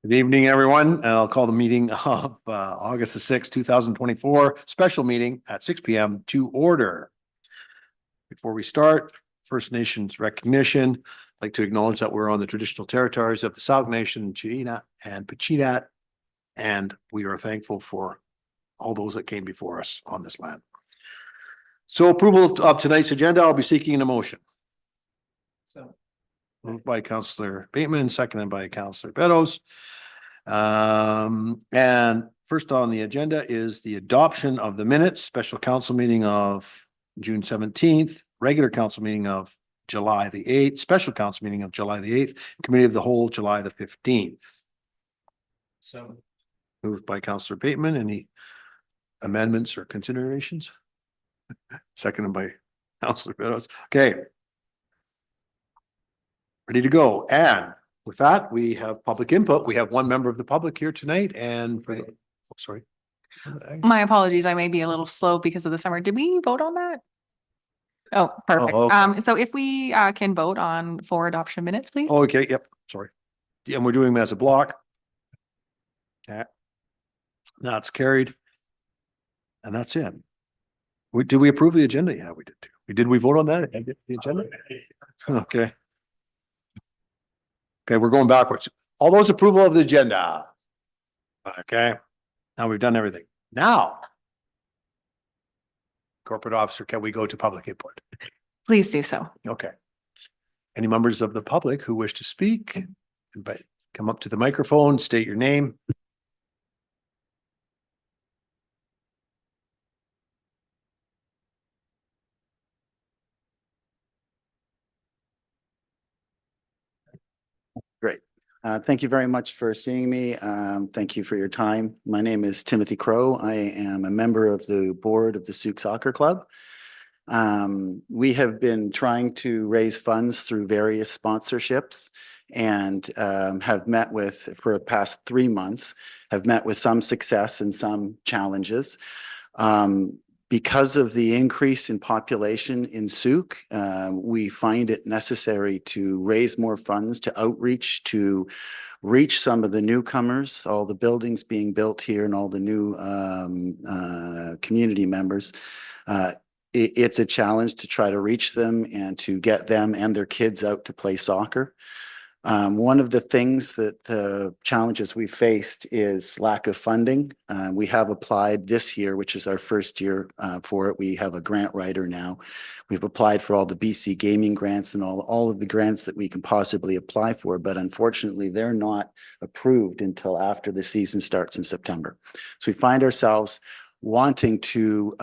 Good evening, everyone. And I'll call the meeting of August the 6th, 2024, special meeting at 6 p.m. to order. Before we start, First Nations recognition. I'd like to acknowledge that we're on the traditional territories of the Sooke Nation, China and Pachinat, and we are thankful for all those that came before us on this land. So approval of tonight's agenda, I'll be seeking a motion. Moved by Councillor Bateman, seconded by Councillor Beddoes. And first on the agenda is the adoption of the minutes, special council meeting of June 17th, regular council meeting of July the 8th, special council meeting of July the 8th, committee of the whole July the 15th. So moved by Councillor Bateman. Any amendments or considerations? Seconded by Councillor Beddoes. Okay. Ready to go. And with that, we have public input. We have one member of the public here tonight, and for the, oh, sorry. My apologies. I may be a little slow because of the summer. Did we vote on that? Oh, perfect. Oh, okay. So if we can vote on for adoption minutes, please. Oh, okay. Yep. Sorry. Yeah, and we're doing them as a block. Okay. That's carried. And that's it. Did we approve the agenda? Yeah, we did too. We vote on that? The agenda? Okay. Okay, we're going backwards. All those approval of the agenda. Okay. Now we've done everything. Now, corporate officer, can we go to public input? Please do so. Okay. Any members of the public who wish to speak, but come up to the microphone, state your name. Great. Thank you very much for seeing me. Thank you for your time. My name is Timothy Crow. I am a member of the board of the Sooke Soccer Club. We have been trying to raise funds through various sponsorships and have met with, for the past 3 months, have met with some success and some challenges. Because of the increase in population in Sooke, we find it necessary to raise more funds to outreach, to reach some of the newcomers, all the buildings being built here and all the new community members. It's a challenge to try to reach them and to get them and their kids out to play soccer. One of the things that the challenges we faced is lack of funding. We have applied this year, which is our first year for it. We have a grant writer now. We've applied for all the BC gaming grants and all of the grants that we can possibly apply for, but unfortunately they're not approved until after the season starts in September. So we find ourselves wanting to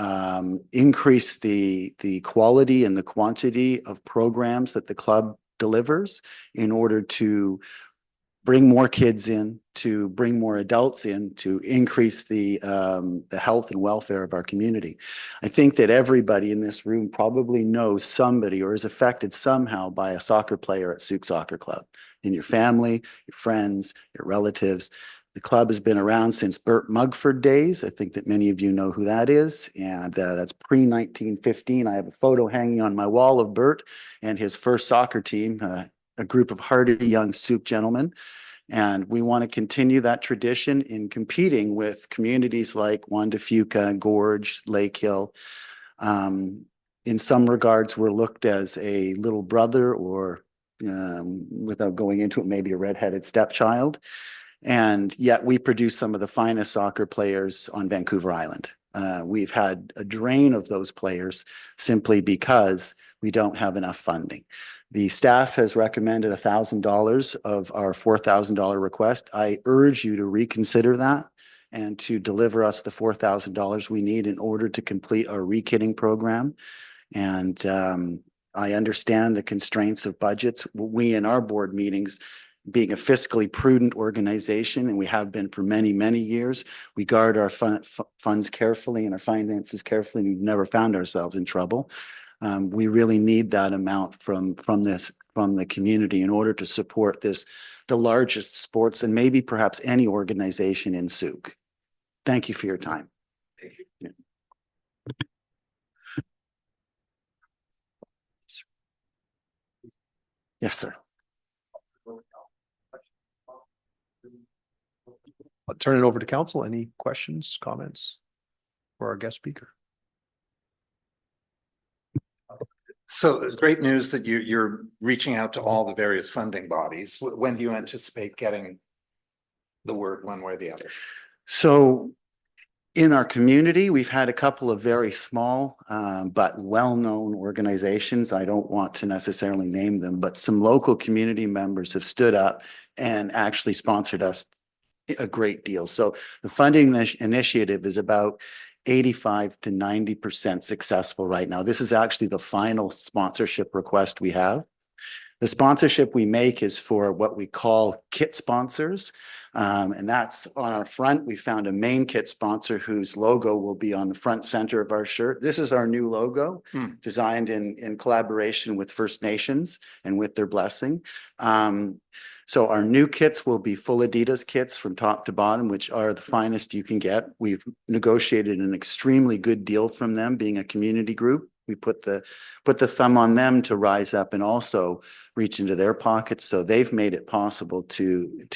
increase the quality and the quantity of programs that the club delivers in order to bring more kids in, to bring more adults in, to increase the health and welfare of our community. I think that everybody in this room probably knows somebody or is affected somehow by a soccer player at Sooke Soccer Club. In your family, your friends, your relatives. The club has been around since Bert Mugford days. I think that many of you know who that is. And that's pre-1915. I have a photo hanging on my wall of Bert and his first soccer team, a group of hardy young Sooke gentlemen. And we want to continue that tradition in competing with communities like Juan de Fuca, Gorge, Lake Hill. In some regards, we're looked as a little brother or, without going into it, maybe a redheaded stepchild. And yet we produce some of the finest soccer players on Vancouver Island. We've had a drain of those players simply because we don't have enough funding. The staff has recommended $1,000 of our $4,000 request. I urge you to reconsider that and to deliver us the $4,000 we need in order to complete our re-kitting program. And I understand the constraints of budgets. We in our board meetings, being a fiscally prudent organization, and we have been for many, many years, we guard our funds carefully and our finances carefully, and we've never found ourselves in trouble. We really need that amount from the community in order to support this, the largest sports and maybe perhaps any organization in Sooke. Thank you for your time. Thank you. Yeah. Yes, sir. I'll turn it over to council. Any questions, comments for our guest speaker? So it's great news that you're reaching out to all the various funding bodies. When do you anticipate getting the word one way or the other? So in our community, we've had a couple of very small but well-known organizations. I don't want to necessarily name them, but some local community members have stood up and actually sponsored us a great deal. So the funding initiative is about 85 to 90% successful right now. This is actually the final sponsorship request we have. The sponsorship we make is for what we call kit sponsors. And that's on our front. We found a main kit sponsor whose logo will be on the front center of our shirt. This is our new logo, designed in collaboration with First Nations and with their blessing. So our new kits will be full Adidas kits from top to bottom, which are the finest you can get. We've negotiated an extremely good deal from them, being a community group. We put the thumb on them to rise up and also reach into their pockets. So they've made it possible to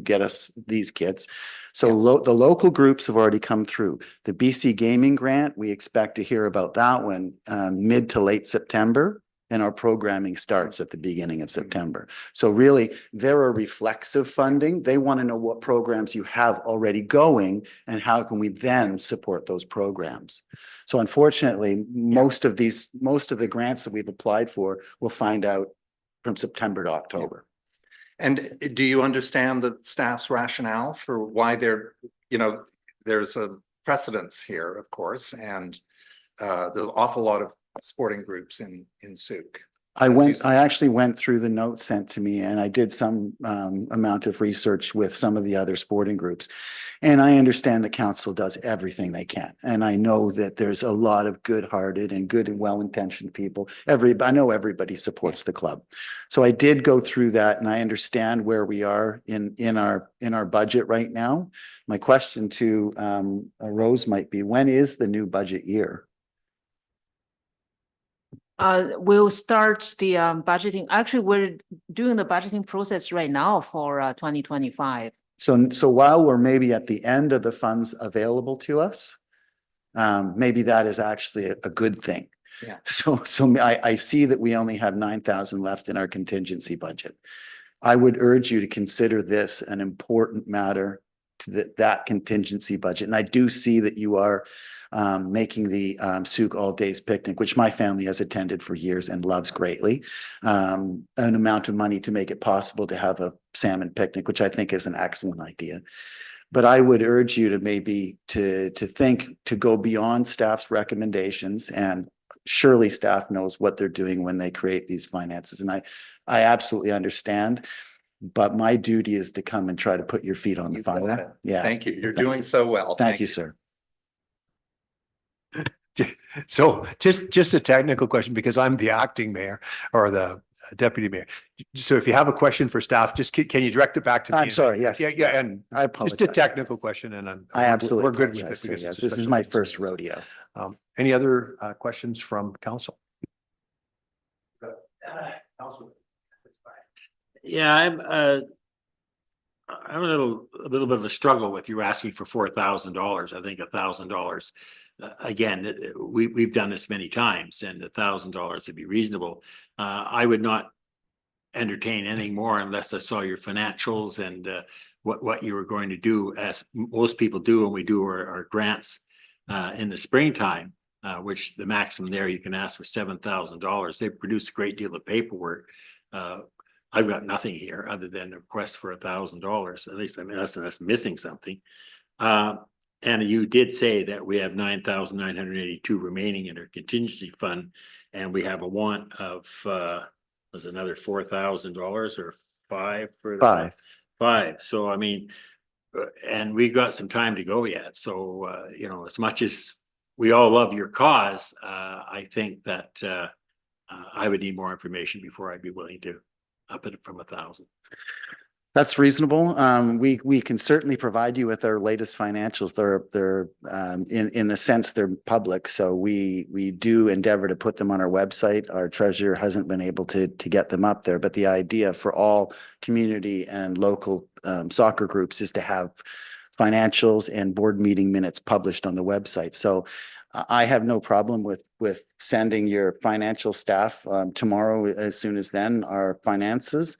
get us these kits. So the local groups have already come through. The BC Gaming Grant, we expect to hear about that one mid to late September. And our programming starts at the beginning of September. So really, they're a reflexive funding. They want to know what programs you have already going and how can we then support those programs. So unfortunately, most of the grants that we've applied for, we'll find out from September to October. And do you understand the staff's rationale for why there's a precedence here, of course, and there's an awful lot of sporting groups in Sooke. I actually went through the notes sent to me, and I did some amount of research with some of the other sporting groups. And I understand the council does everything they can. And I know that there's a lot of good-hearted and good and well-intentioned people. I know everybody supports the club. So I did go through that, and I understand where we are in our budget right now. My question to Rose might be, when is the new budget year? We'll start the budgeting. Actually, we're doing the budgeting process right now for 2025. So while we're maybe at the end of the funds available to us, maybe that is actually a good thing. Yeah. So I see that we only have 9,000 left in our contingency budget. I would urge you to consider this an important matter to that contingency budget. And I do see that you are making the Sooke All Days Picnic, which my family has attended for years and loves greatly, an amount of money to make it possible to have a salmon picnic, which I think is an excellent idea. But I would urge you to maybe to think to go beyond staff's recommendations, and surely staff knows what they're doing when they create these finances. And I absolutely understand. But my duty is to come and try to put your feet on the fire. Yeah. Thank you. You're doing so well. Thank you, sir. So just a technical question, because I'm the acting mayor or the deputy mayor. So if you have a question for staff, just can you direct it back to me? I'm sorry. Yes. Yeah. And I apologize. just a technical question, and I absolutely we're good with it. apologize, sir. Because Yes, it's a this is special my meeting. first rodeo. Any other questions from council? Yeah, I'm a little bit of a struggle with you asking for $4,000. I think $1,000. Again, we've done this many times, and $1,000 would be reasonable. I would not entertain anything more unless I saw your financials and what you were going to do, as most people do when we do our grants in the springtime, which the maximum there you can ask for $7,000. They produce a great deal of paperwork. I've got nothing here other than a request for $1,000. At least that's missing something. And you did say that we have 9,982 remaining in our contingency fund, and we have a want of was another $4,000 or five. So I mean, and we've got some time to go yet. So as much as we all love your cause, I think that I would need more information before I'd be willing to up it from 1,000. That's reasonable. We can certainly provide you with our latest financials. They're in the sense they're public. So we do endeavor to put them on our website. Our treasurer hasn't been able to get them up there, but the idea for all community and local soccer groups is to have financials and board meeting minutes published on the website. So I have no problem with sending your financial staff tomorrow, as soon as then, our finances.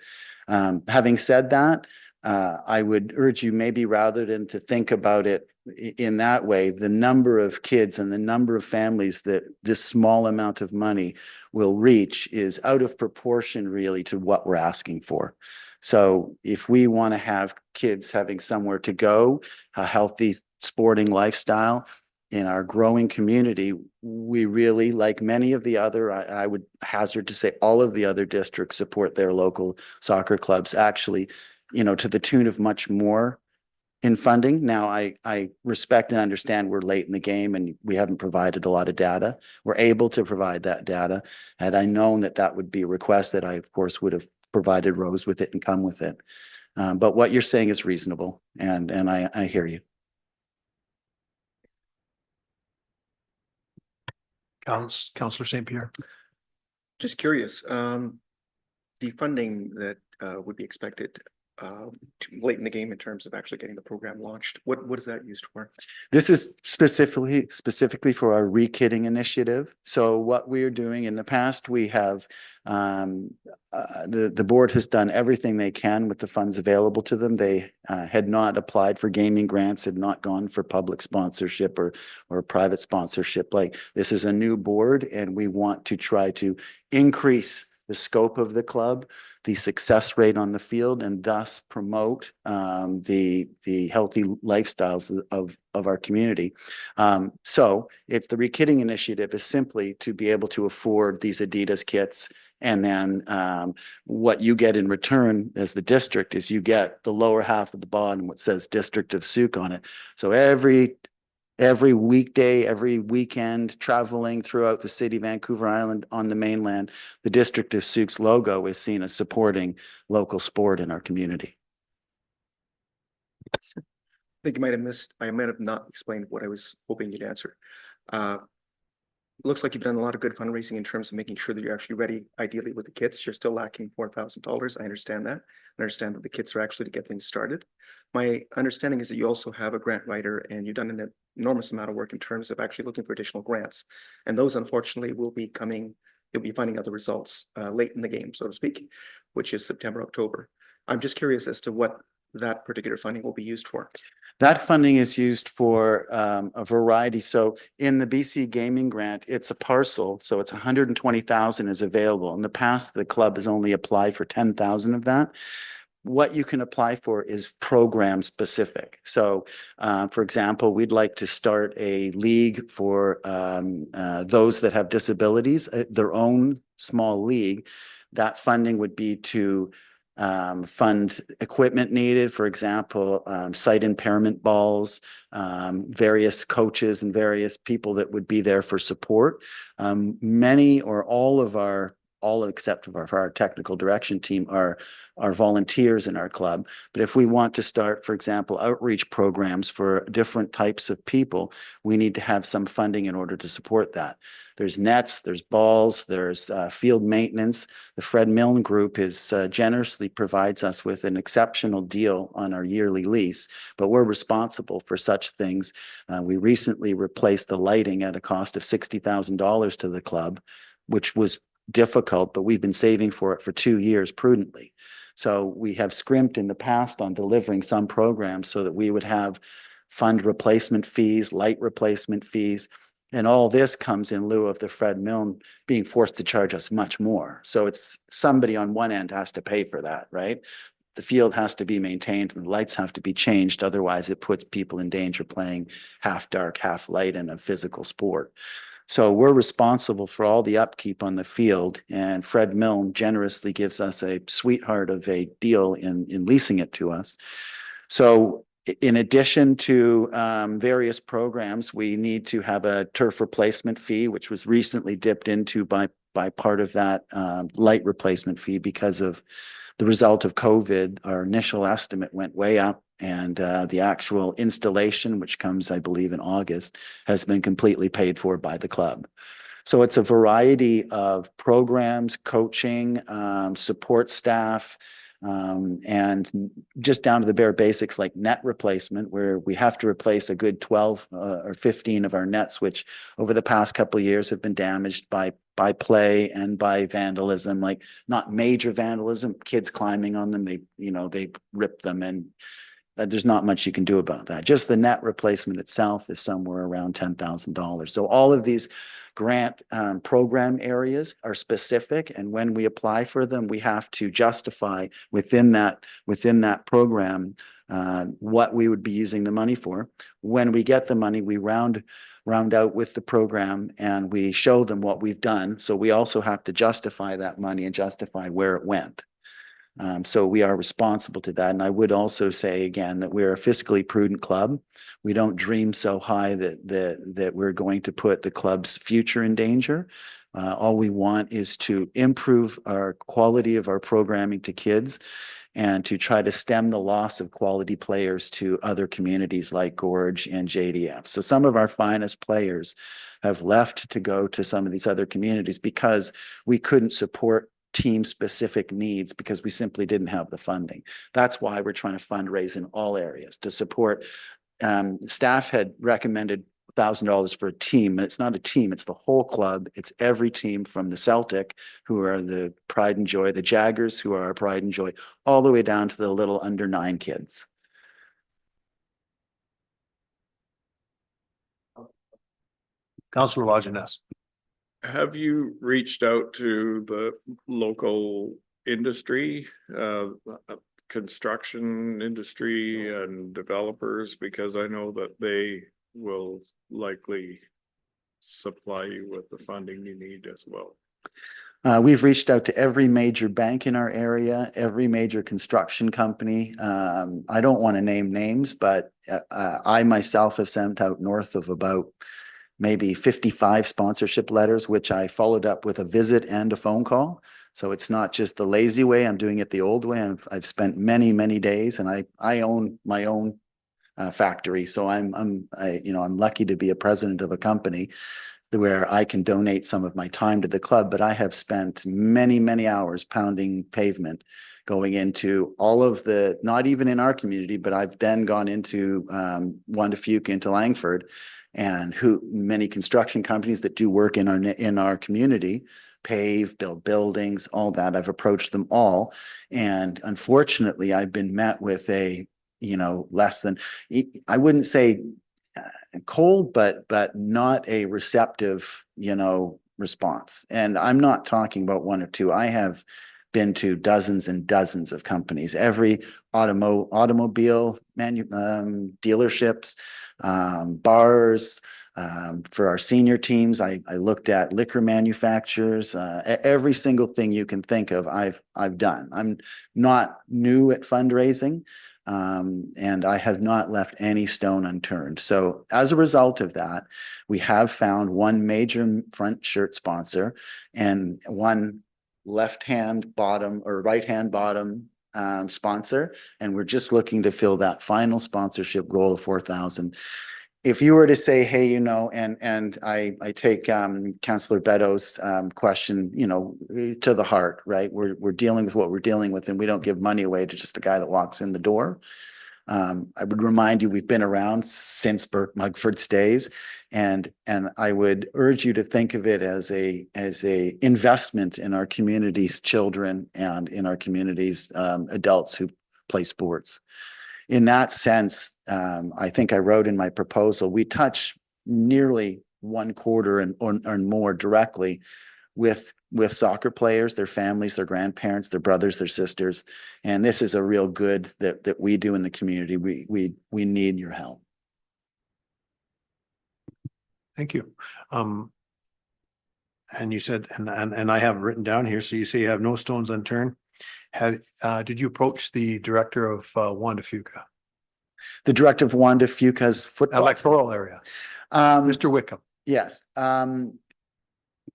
Having said that, I would urge you, maybe rather than to think about it in that way, the number of kids and the number of families that this small amount of money will reach is out of proportion really to what we're asking for. So if we want to have kids having somewhere to go, a healthy sporting lifestyle in our growing community, we really, like many of the other, I would hazard to say all of the other districts support their local soccer clubs, actually, to the tune of much more in funding. Now, I respect and understand we're late in the game and we haven't provided a lot of data. We're able to provide that data. Had I known that that would be a request, that I, of course, would have provided Rose with it and come with it. But what you're saying is reasonable, and I hear you. Councillor St. Pierre. Just curious, the funding that would be expected late in the game in terms of actually getting the program launched, what is that used for? This is specifically for our re-kitting initiative. So what we're doing in the past, we have the board has done everything they can with the funds available to them. They had not applied for gaming grants, had not gone for public sponsorship or private sponsorship. Like, this is a new board, and we want to try to increase the scope of the club, the success rate on the field, and thus promote the healthy lifestyles of our community. So it's the re-kitting initiative is simply to be able to afford these Adidas kits. And then what you get in return as the district is you get the lower half of the bottom, what says District of Sooke on it. So every weekday, every weekend, traveling throughout the city, Vancouver Island, on the mainland, the District of Sooke's logo is seen as supporting local sport in our community. I think you might have missed, I might have not explained what I was hoping you'd answer. Looks like you've done a lot of good fundraising in terms of making sure that you're actually ready, ideally with the kits. You're still lacking $4,000. I understand that. I understand that the kits are actually to get things started. My understanding is that you also have a grant writer, and you've done an enormous amount of work in terms of actually looking for additional grants. And those, unfortunately, will be coming, you'll be finding out the results late in the game, so to speak, which is September, October. I'm just curious as to what that particular funding will be used for. That funding is used for a variety. So in the BC Gaming Grant, it's a parcel. So it's 120,000 is available. In the past, the club has only applied for 10,000 of that. What you can apply for is program specific. So, for example, we'd like to start a league for those that have disabilities, their own small league. That funding would be to fund equipment needed, for example, sight impairment balls, various coaches and various people that would be there for support. Many or all except for our technical direction team are volunteers in our club. But if we want to start, for example, outreach programs for different types of people, we need to have some funding in order to support that. There's nets, there's balls, there's field maintenance. The Fred Milne Group generously provides us with an exceptional deal on our yearly lease, but we're responsible for such things. We recently replaced the lighting at a cost of $60,000 to the club, which was difficult, but we've been saving for it for 2 years prudently. So we have scrimped in the past on delivering some programs so that we would have fund replacement fees, light replacement fees, and all this comes in lieu of the Fred Milne being forced to charge us much more. So it's somebody on one end has to pay for that, right? The field has to be maintained and the lights have to be changed. Otherwise, it puts people in danger playing half dark, half light in a physical sport. So we're responsible for all the upkeep on the field, and Fred Milne generously gives us a sweetheart of a deal in leasing it to us. So in addition to various programs, we need to have a turf replacement fee, which was recently dipped into by part of that light replacement fee because of the result of COVID, our initial estimate went way up, and the actual installation, which comes, I believe, in August, has been completely paid for by the club. So it's a variety of programs, coaching, support staff, and just down to the bare basics like net replacement, where we have to replace a good 12 or 15 of our nets, which over the past couple of years have been damaged by play and by vandalism, like not major vandalism, kids climbing on them, they rip them, and there's not much you can do about that. Just the net replacement itself is somewhere around $10,000. So all of these grant program areas are specific, and when we apply for them, we have to justify within that program what we would be using the money for. When we get the money, we round out with the program and we show them what we've done. So we also have to justify that money and justify where it went. So we are responsible to that. And I would also say again that we're a fiscally prudent club. We don't dream so high that we're going to put the club's future in danger. All we want is to improve our quality of our programming to kids and to try to stem the loss of quality players to other communities like Gorge and JDF. So some of our finest players have left to go to some of these other communities because we couldn't support team-specific needs because we simply didn't have the funding. That's why we're trying to fundraise in all areas to support. Staff had recommended $1,000 for a team, and it's not a team, it's the whole club. It's every team from the Celtic, who are the pride and joy, the Jaggers, who are our pride and joy, all the way down to the little under 9 kids. Councillor Lajeunesse. Have you reached out to the local industry, construction industry and developers? Because I know that they will likely supply you with the funding you need as well. We've reached out to every major bank in our area, every major construction company. I don't want to name names, but I myself have sent out north of about maybe 55 sponsorship letters, which I followed up with a visit and a phone call. So it's not just the lazy way. I'm doing it the old way. I've spent many, many days, and I own my own factory. So I'm lucky to be a president of a company where I can donate some of my time to the club, but I have spent many, many hours pounding pavement, going into all of the, not even in our community, but I've then gone into Sooke, into Langford, and many construction companies that do work in our community, pave, build buildings, all that. I've approached them all, and unfortunately, I've been met with a less than, I wouldn't say cold, but not a receptive response. And I'm not talking about one or two. I have been to dozens and dozens of companies, every automobile dealerships, bars. For our senior teams, I looked at liquor manufacturers. Every single thing you can think of, I've done. I'm not new at fundraising, and I have not left any stone unturned. So as a result of that, we have found one major front shirt sponsor and one left-hand bottom or right-hand bottom sponsor, and we're just looking to fill that final sponsorship goal of 4,000. If you were to say, hey, and I take Councillor Beto's question, to the heart, right? We're dealing with what we're dealing with, and we don't give money away to just the guy that walks in the door. I would remind you, we've been around since Burke Mugford's days, and I would urge you to think of it as a investment in our community's children and in our community's adults who play sports. In that sense, I think I wrote in my proposal, we touch nearly 1/4 or more directly with soccer players, their families, their grandparents, their brothers, their sisters. And this is a real good that we do in the community. We need your help. Thank you. And you said, and I have it written down here, so you say you have no stones unturned. Did you approach the director of Wanda Fuca? The director of Wanda Fuca's football Electoral area, Mr. Wickham. Yes.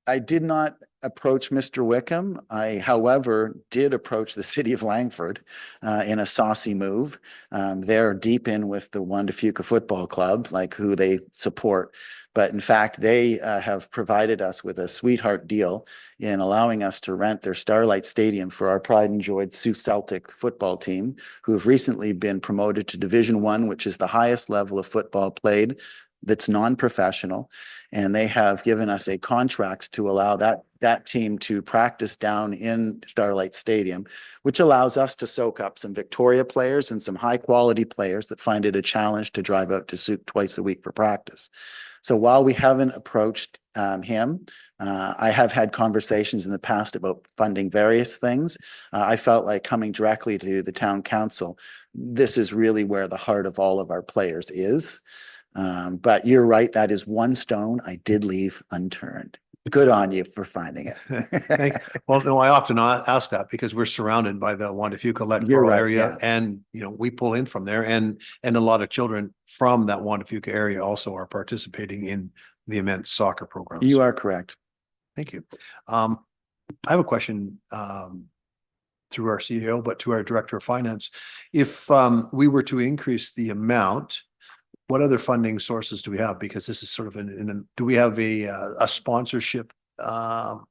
I did not approach Mr. Wickham. I, however, did approach the city of Langford in a saucy move. They're deep in with the Juan de Fuca Football Club, like who they support. But in fact, they have provided us with a sweetheart deal in allowing us to rent their Starlight Stadium for our pride and joy Sioux Celtic football team, who have recently been promoted to Division I, which is the highest level of football played that's non-professional. And they have given us a contract to allow that team to practice down in Starlight Stadium, which allows us to soak up some Victoria players and some high quality players that find it a challenge to drive out to Sooke twice a week for practice. So while we haven't approached him, I have had conversations in the past about funding various things. I felt like coming directly to the town council, this is really where the heart of all of our players is. But you're right, that is one stone I did leave unturned. Good on you for finding it. Well, no, I often ask that because we're surrounded by the Juan de Fuca You're electoral right, area, yeah. and we pull in from there, and a lot of children from that Juan de Fuca area also are participating in the immense soccer programs. You are correct. Thank you. I have a question through our CEO, but to our Director of Finance. If we were to increase the amount, what other funding sources do we have? Because this is sort of do we have a sponsorship grant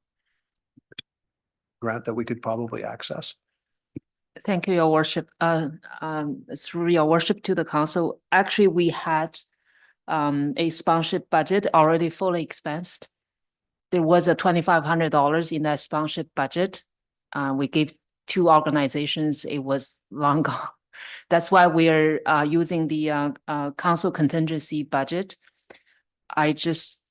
that we could probably access? Thank you, Your Worship. Through Your Worship to the council, actually, we had a sponsorship budget already fully expensed. There was a $2,500 in that sponsorship budget. We gave 2 organizations, it was long gone. That's why we're using the council contingency budget. I just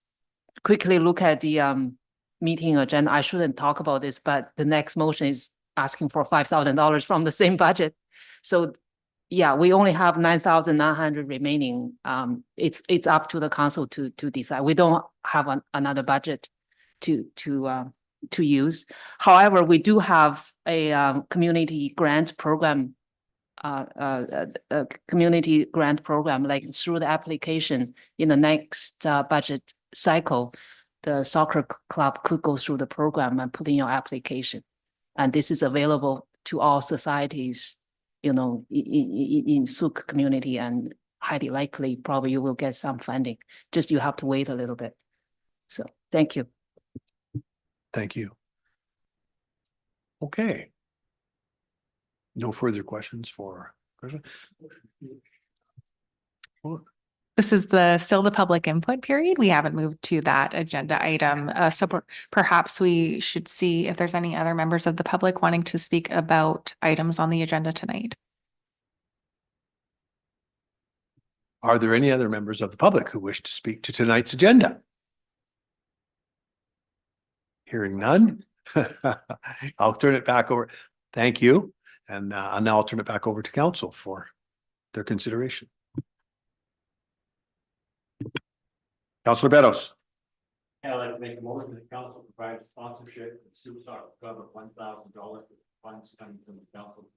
quickly look at the meeting agenda. I shouldn't talk about this, but the next motion is asking for $5,000 from the same budget. So yeah, we only have 9,900 remaining. It's up to the council to decide. We don't have another budget to use. However, we do have a community grant program. A community grant program, like through the application in the next budget cycle, the soccer club could go through the program and put in your application. And this is available to all societies, in Sooke community, and highly likely probably you will get some funding. Just you have to wait a little bit. So thank you. Thank you. Okay. No further questions for. This is still the public input period. We haven't moved to that agenda item. So perhaps we should see if there's any other members of the public wanting to speak about items on the agenda tonight. Are there any other members of the public who wish to speak to tonight's agenda? Hearing none, I'll turn it back over. Thank you. And now I'll turn it back over to council for their consideration. Councilor Beddoes. I'd like to make a motion that council provide sponsorship for the Sioux Soccer Club of $1,000 with funds coming from the council.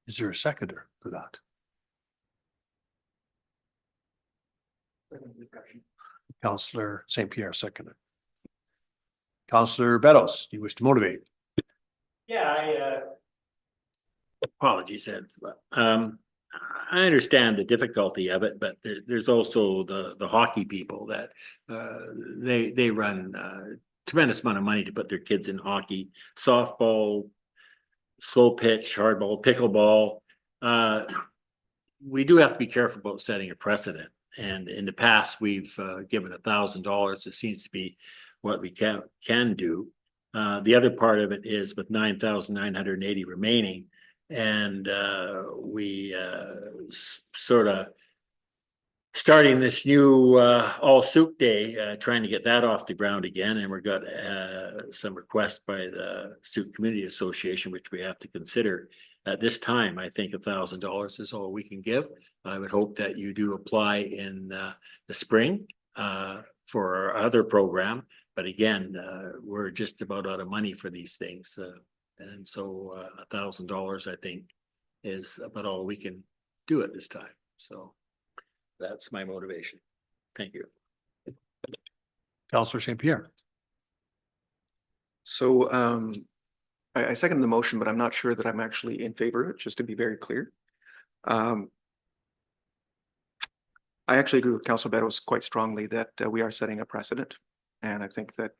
Is there a seconder for that? Councilor St. Pierre seconded. Councilor Beddoes, do you wish to motivate? Yeah, apologies, Ed, but I understand the difficulty of it, but there's also the hockey people that they run tremendous amount of money to put their kids in hockey, softball, slow pitch, hardball, pickleball. We do have to be careful about setting a precedent. And in the past, we've given $1,000. It seems to be what we can do. The other part of it is with 9,980 remaining, and we sort of starting this new all Sooke day, trying to get that off the ground again. And we've got some requests by the Sooke Community Association, which we have to consider. At this time, I think $1,000 is all we can give. I would hope that you do apply in the spring for our other program. But again, we're just about out of money for these things. And so $1,000, I think, is about all we can do at this time. So that's my motivation. Thank you. Counselor St. Pierre. So I second the motion, but I'm not sure that I'm actually in favor of it, just to be very clear. I actually agree with Councilor Beddoes quite strongly that we are setting a precedent. And I think that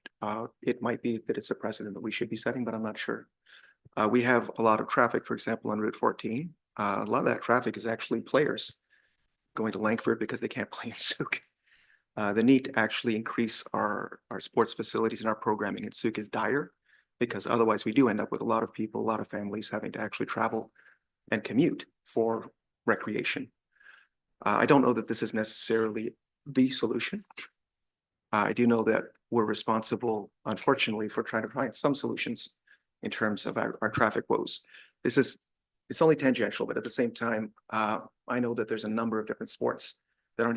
it might be that it's a precedent that we should be setting, but I'm not sure. We have a lot of traffic, for example, on Route 14. A lot of that traffic is actually players going to Langford because they can't play in Sooke. The need to actually increase our sports facilities and our programming in Sooke is dire, because otherwise we do end up with a lot of people, a lot of families having to actually travel and commute for recreation. I don't know that this is necessarily the solution. I do know that we're responsible, unfortunately, for trying to find some solutions in terms of our traffic woes. It's only tangential, but at the same time, I know that there's a number of different sports that aren't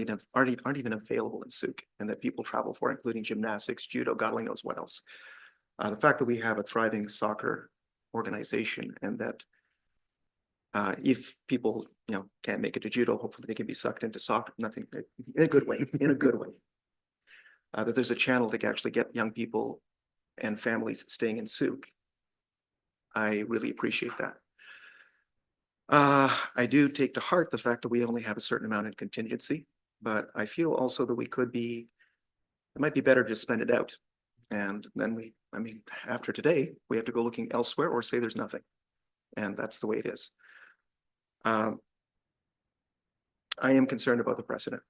even available in Sooke and that people travel for, including gymnastics, judo, God only knows what else. The fact that we have a thriving soccer organization, and that if people, can't make it to judo, hopefully they can be sucked into soccer, nothing in a good way, in a good way. That there's a channel to actually get young people and families staying in Sooke. I really appreciate that. I do take to heart the fact that we only have a certain amount in contingency, but I feel also that it might be better to spend it out. And then after today, we have to go looking elsewhere or say there's nothing. And that's the way it is. I am concerned about the precedent.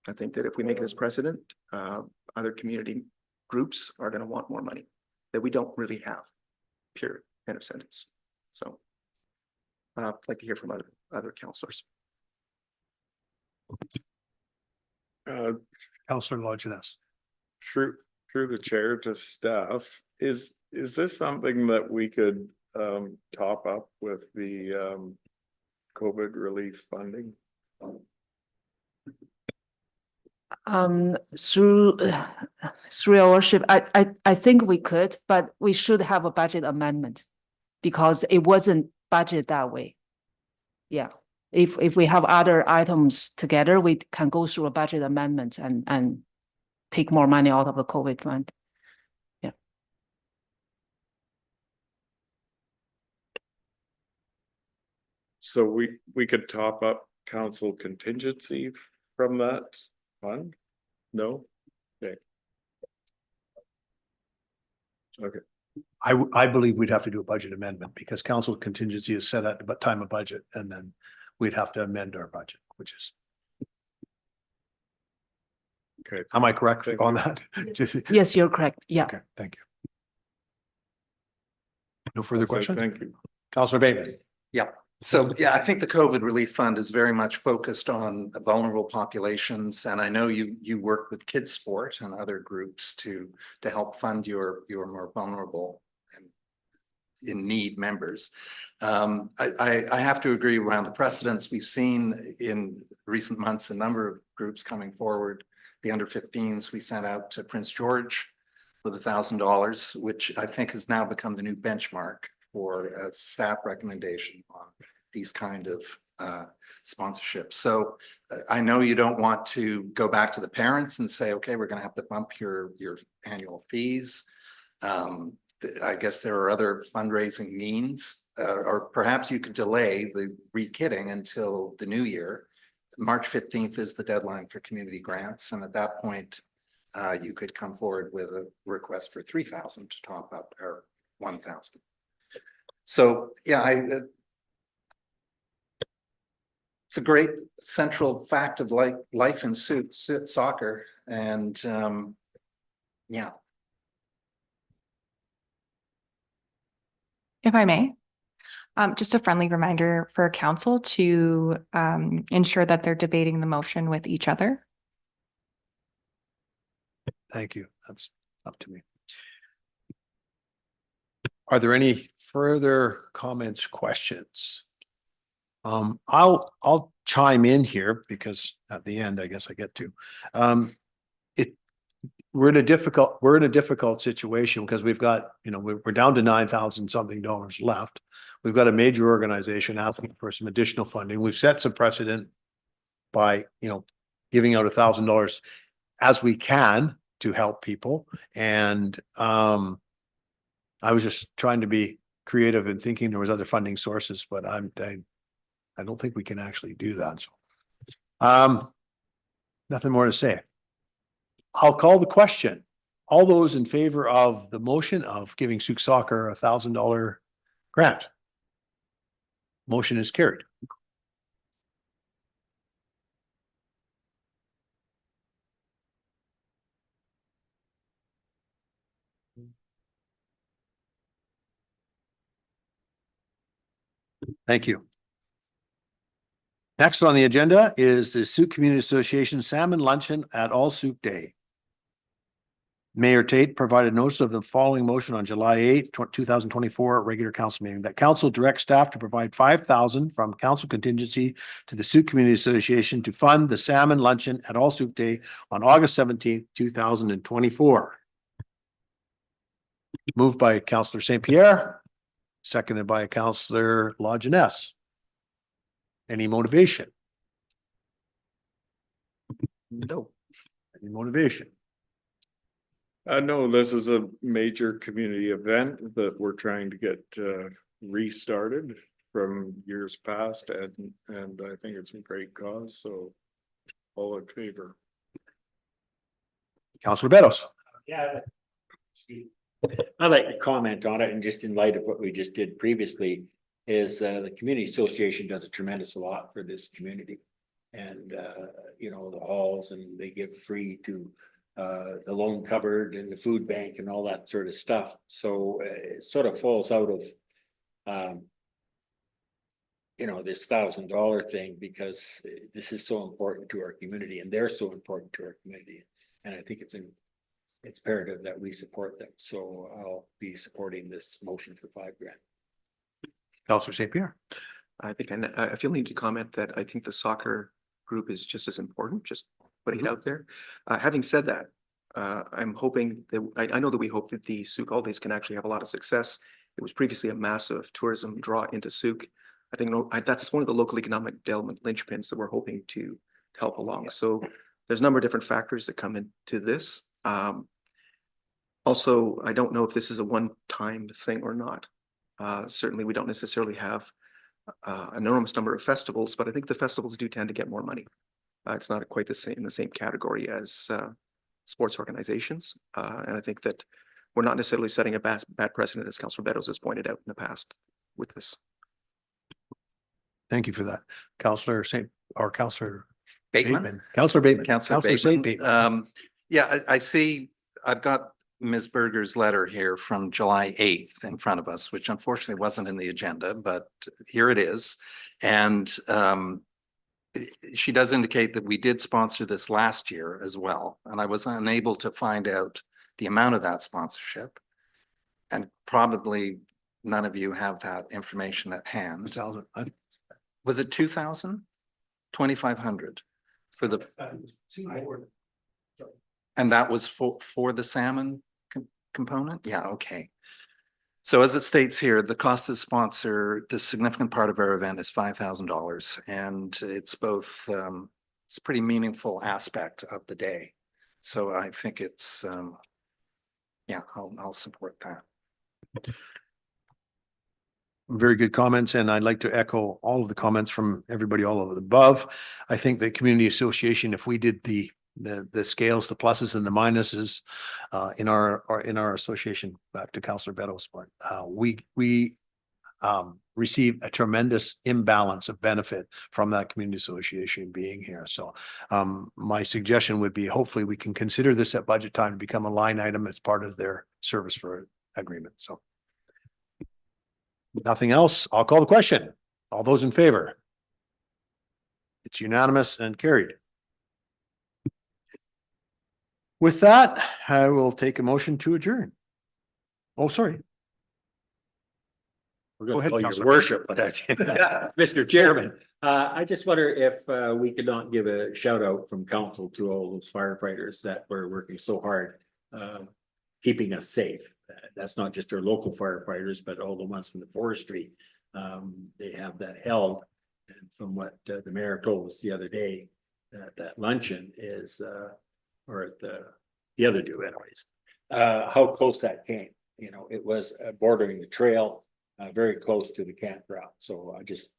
I think that if we make this precedent, other community groups are going to want more money that we don't really have, period, end of sentence. So I'd like to hear from other councillors. Counselor Lodgeness. Through the chair to staff, is this something that we could top up with the COVID relief funding? Through your worship, I think we could, but we should have a budget amendment because it wasn't budgeted that way. Yeah, if we have other items together, we can go through a budget amendment and take more money out of the COVID fund. Yeah. So we could top up council contingency from that fund? No? Okay. Okay. I believe we'd have to do a budget amendment because council contingency is set at the time of budget, and then we'd have to amend our budget, which is, Okay. am I correct Thank on you. that? Yes, you're correct. Yeah. Okay, thank you. No further That's it. questions? Thank you. Counselor Bateman. Yeah. So, yeah, I think the COVID relief fund is very much focused on vulnerable populations. And I know you work with kids sport and other groups to help fund your more vulnerable and in need members. I have to agree around the precedents we've seen in recent months, a number of groups coming forward. The under 15s we sent out to Prince George with $1,000, which I think has now become the new benchmark for a staff recommendation on these kind of sponsorships. So I know you don't want to go back to the parents and say, okay, we're going to have to bump your annual fees. I guess there are other fundraising means, or perhaps you could delay the re-kitting until the new year. March 15th is the deadline for community grants. And at that point, you could come forward with a request for 3,000 to top up or 1,000. So, yeah, it's a great central fact of life in soccer. And yeah. If I may, just a friendly reminder for council to ensure that they're debating the motion with each other. Thank you. That's up to me. Are there any further comments, questions? I'll chime in here because at the end, I guess I get to. We're in a difficult situation because we've got, we're down to $9,000 something left. We've got a major organization asking for some additional funding. We've set some precedent by, giving out $1,000 as we can to help people. And I was just trying to be creative and thinking there was other funding sources, but I don't think we can actually do that. So, nothing more to say. I'll call the question. All those in favor of the motion of giving Sooke Soccer $1,000 grant? Motion is carried. Thank you. Next on the agenda is the Sooke Community Association Salmon Luncheon at All Sooke Day. Mayor Tate provided notice of the following motion on July 8, 2024 regular council meeting, that council directs staff to provide $5,000 from council contingency to the Sooke Community Association to fund the salmon luncheon at All Sooke Day on August 17th, 2024. Moved by Councillor St. Pierre, seconded by Councillor Lajeunesse. Any motivation? No. Any motivation? No, this is a major community event that we're trying to get restarted from years past, and I think it's a great cause, so all in favor. Councillor Beddoes. Yeah. I'd like to comment on it, and just in light of what we just did previously, is the community association does a tremendous lot for this community. And you know, the halls, and they give free to the loan cupboard and the food bank and all that sort of stuff. So it sort of falls out of you know, this $1,000 thing, because this is so important to our community, and they're so important to our community. And I think it's imperative that we support them. So I'll be supporting this motion for $5,000. Councillor St. Pierre. I think I feel need to comment that I think the soccer group is just as important, just putting it out there. Having said that, I'm hoping that, I know that we hope that the Sooke Holidays can actually have a lot of success. It was previously a massive tourism draw into Sooke. I think that's one of the local economic development linchpins that we're hoping to help along. So there's a number of different factors that come into this. Also, I don't know if this is a one-time thing or not. Certainly, we don't necessarily have an enormous number of festivals, but I think the festivals do tend to get more money. It's not quite the same category as sports organizations, and I think that we're not necessarily setting a bad precedent, as Councillor Beddoes has pointed out in the past with this. Thank you for that. Councillor Bateman. Councillor Bateman. Councillor St. Bateman. Yeah, I see, I've got Ms. Berger's letter here from July 8th in front of us, which unfortunately wasn't in the agenda, but here it is. And she does indicate that we did sponsor this last year as well. And I was unable to find out the amount of that sponsorship. And probably none of you have that information at hand. Was it 2,000? 2,500 for the, and that was for the salmon component? Yeah, okay. So as it states here, the cost to sponsor the significant part of our event is $5,000, and it's both, it's a pretty meaningful aspect of the day. So I think it's, yeah, I'll support that. Very good comments, and I'd like to echo all of the comments from everybody all over the above. I think the community association, if we did the scales, the pluses and the minuses in our association, back to Councillor Beddoes' point, we receive a tremendous imbalance of benefit from that community association being here. So my suggestion would be, hopefully we can consider this at budget time to become a line item as part of their service for agreement. So nothing else. I'll call the question. All those in favor? It's unanimous and carried. With that, I will take a motion to adjourn. Oh, sorry. We're Go going ahead, to call your Councillor. worship, but that's Mr. Chairman. I just wonder if we could not give a shout out from council to all those firefighters that were working so hard, keeping us safe. That's not just our local firefighters, but all the ones from the forestry. They have that held. And from what the mayor told us the other day, that luncheon is or at the other two anyways, how close that came. You know, it was bordering the trail, very close to the campground. So I just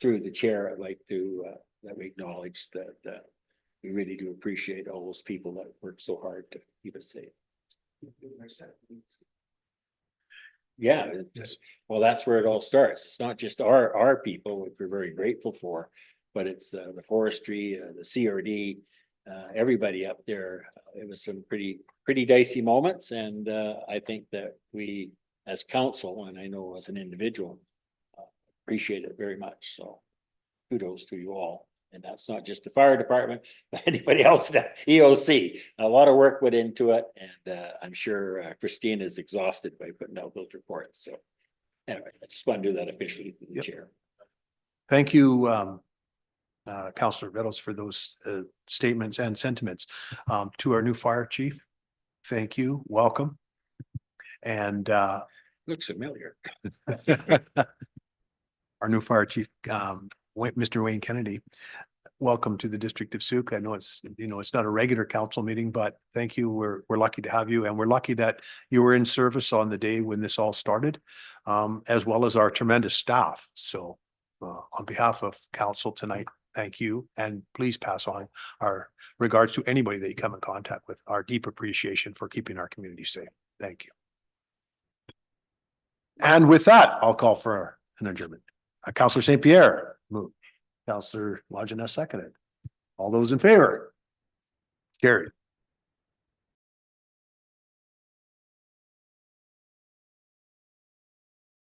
through the chair, I'd like to, that we acknowledge that we really do appreciate all those people that worked so hard to keep us safe. Yeah, well, that's where it all starts. It's not just our people, which we're very grateful for, but it's the forestry, the CRD, everybody up there. It was some pretty dicey moments, and I think that we, as council, and I know as an individual, appreciate it very much. So kudos to you all. And that's not just the fire department, but anybody else that EOC. A lot of work went into it, and I'm sure Christine is exhausted by putting out those reports. So anyway, I just want to do that officially to the Yep. chair. Thank you, Councillor Vettles, for those statements and sentiments. To our new fire chief, thank you, welcome. And Looks familiar. our new fire chief, Mr. Wayne Kennedy, welcome to the District of Sooke. I know it's, you know, it's not a regular council meeting, but thank you. We're lucky to have you, and we're lucky that you were in service on the day when this all started, as well as our tremendous staff. So on behalf of council tonight, thank you, and please pass on our regards to anybody that you come in contact with, our deep appreciation for keeping our community safe. Thank you. And with that, I'll call for an adjournment. Councillor St. Pierre, moved. Councillor Lajeunesse seconded. All those in favor? Carried.